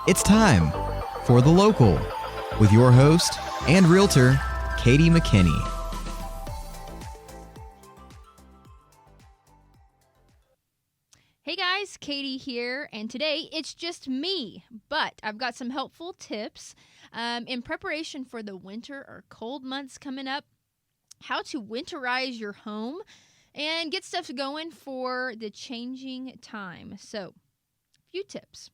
It's time for The Local with your host and realtor, Katie McKinney. Hey guys, Katie here, and today it's just me, but I've got some helpful tips in preparation for the winter or cold months coming up, how to winterize your home and get stuff going for the changing time. So, a few tips.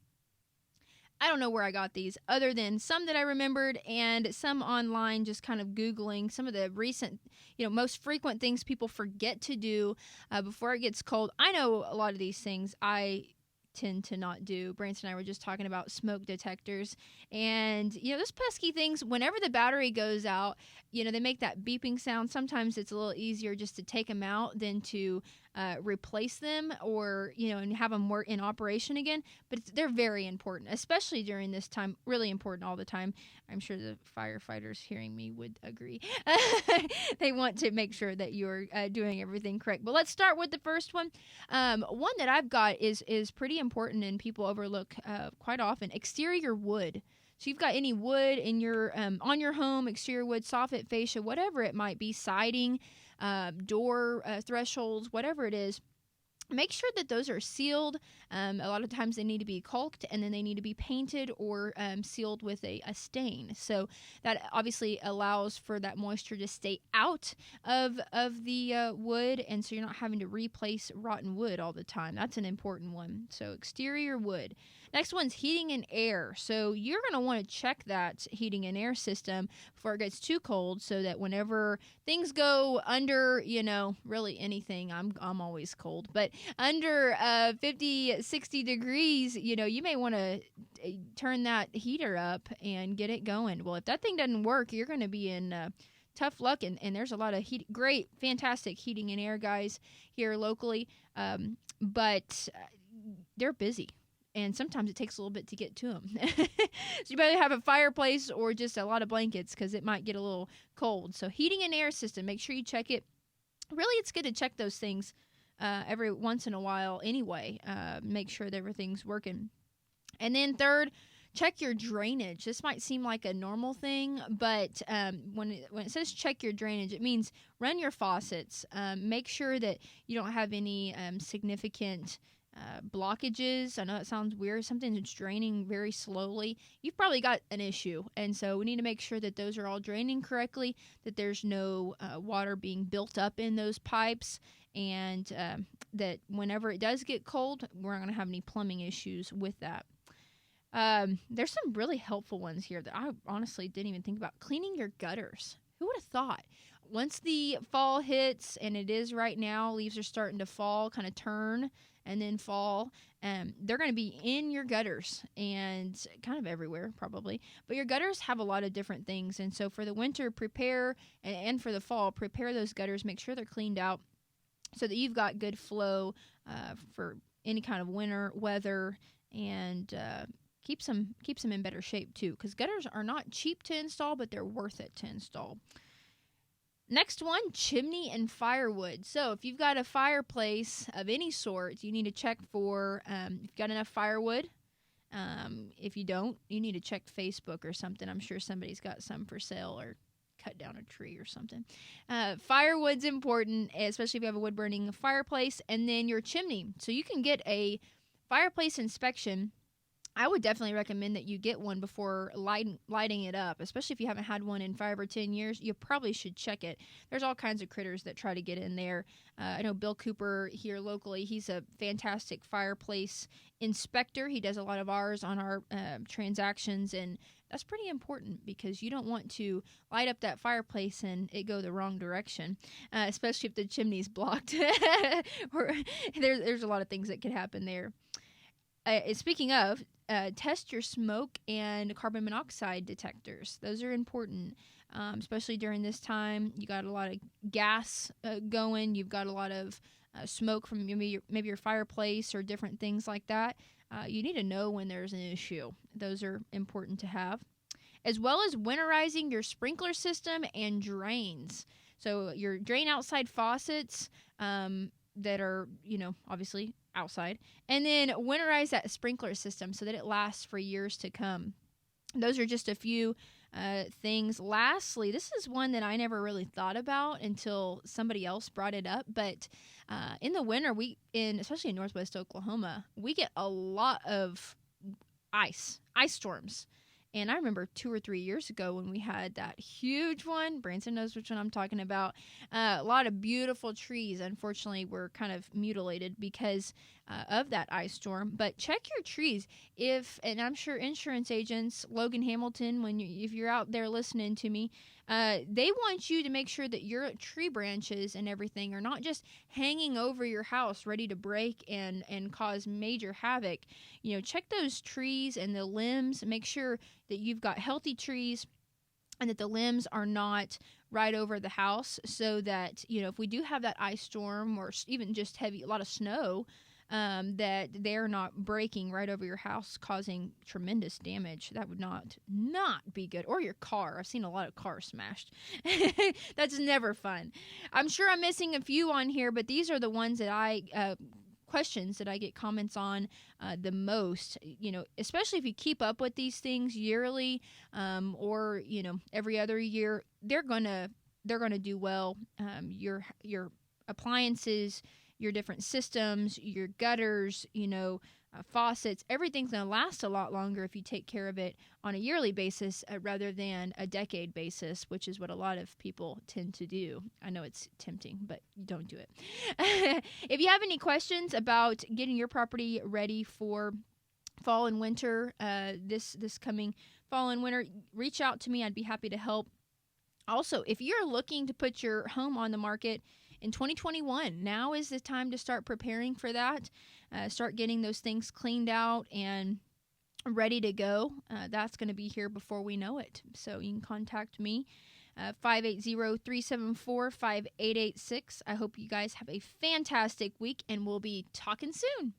I don't know where I got these other than some that I remembered and some online, just kind of Googling some of the recent, most frequent things people forget to do before it gets cold. I know a lot of these things I tend to not do. Branson and I were just talking about smoke detectors, and those pesky things, whenever the battery goes out, they make that beeping sound. Sometimes it's a little easier just to take them out than to replace them or and have them work in operation again, but they're very important, especially during this time. Really important all the time. I'm sure the firefighters hearing me would agree. They want to make sure that you're doing everything correct. But let's start with the first one. One that I've got is pretty important and people overlook quite often: exterior wood. So you've got any wood in your on your home, exterior wood, soffit, fascia, whatever it might be, siding, door thresholds, whatever it is. Make sure that those are sealed. A lot of times they need to be caulked, and then they need to be painted or sealed with a stain. So that obviously allows for that moisture to stay out of the wood, and so you're not having to replace rotten wood all the time. That's an important one. So exterior wood. Next one's heating and air. So you're going to want to check that heating and air system before it gets too cold, so that whenever things go under, really anything, I'm always cold, but under 50, 60 degrees, you may want to turn that heater up and get it going. Well, if that thing doesn't work, you're going to be in tough luck, and there's a lot of great, fantastic heating and air guys here locally, but they're busy. And sometimes it takes a little bit to get to them. So you better have a fireplace or just a lot of blankets, because it might get a little cold. So heating and air system, make sure you check it. Really, it's good to check those things every once in a while anyway. Make sure that everything's working. And then third, check your drainage. This might seem like a normal thing, but when it says check your drainage, it means run your faucets. Make sure that you don't have any significant blockages. I know that sounds weird. Something that's draining very slowly. You've probably got an issue, and so we need to make sure that those are all draining correctly, that there's no water being built up in those pipes, and that whenever it does get cold, we're not going to have any plumbing issues with that. There's some really helpful ones here that I honestly didn't even think about. Cleaning your gutters. Who would have thought? Once the fall hits, and it is right now, leaves are starting to fall, kind of turn and then fall. They're going to be in your gutters and kind of everywhere probably. But your gutters have a lot of different things. And so for the winter, prepare, and for the fall, prepare those gutters. Make sure they're cleaned out so that you've got good flow for any kind of winter weather, and keeps them in better shape too, because gutters are not cheap to install, but they're worth it to install. Next one, chimney and firewood. So if you've got a fireplace of any sort, you need to check for if you've got enough firewood. If you don't, you need to check Facebook or something. I'm sure somebody's got some for sale, or cut down a tree or something. Firewood's important, especially if you have a wood-burning fireplace. And then your chimney. So you can get a fireplace inspection. I would definitely recommend that you get one before lighting it up, especially if you haven't had one in 5 or 10 years. You probably should check it. There's all kinds of critters that try to get in there. I know Bill Cooper here locally. He's a fantastic fireplace inspector. He does a lot of ours on our transactions, and that's pretty important, because you don't want to light up that fireplace and it go the wrong direction, especially if the chimney's blocked. Or there's a lot of things that could happen there. Speaking of, test your smoke and carbon monoxide detectors. Those are important, especially during this time. You got a lot of gas going. You've got a lot of smoke from maybe your fireplace or different things like that. You need to know when there's an issue. Those are important to have. As well as winterizing your sprinkler system and drains. So your drain outside faucets, that are, obviously outside. And then winterize that sprinkler system so that it lasts for years to come. Those are just a few things. Lastly, this is one that I never really thought about until somebody else brought it up. But in the winter, especially in Northwest Oklahoma, we get a lot of ice storms. And I remember 2 or 3 years ago when we had that huge one. Branson knows which one I'm talking about. A lot of beautiful trees, unfortunately, were kind of mutilated because of that ice storm. But check your trees. And I'm sure insurance agents, Logan Hamilton, if you're out there listening to me, they want you to make sure that your tree branches and everything are not just hanging over your house ready to break and cause major havoc. Check those trees and the limbs. Make sure that you've got healthy trees and that the limbs are not right over the house, so that, if we do have that ice storm or even just a lot of snow, that they're not breaking right over your house, causing tremendous damage. That would not be good. Or your car. I've seen a lot of cars smashed. That's never fun. I'm sure I'm missing a few on here, but these are the ones that questions that I get comments on the most. Especially if you keep up with these things yearly, or every other year, they're gonna do well. Your appliances, your different systems, your gutters, faucets, everything's going to last a lot longer if you take care of it on a yearly basis rather than a decade basis, which is what a lot of people tend to do. I know it's tempting, but don't do it. If you have any questions about getting your property ready for fall and winter, this coming fall and winter, reach out to me. I'd be happy to help. Also, if you're looking to put your home on the market in 2021, now is the time to start preparing for that. Start getting those things cleaned out and ready to go. That's going to be here before we know it. So you can contact me, 580-374-5886. I hope you guys have a fantastic week, and we'll be talking soon.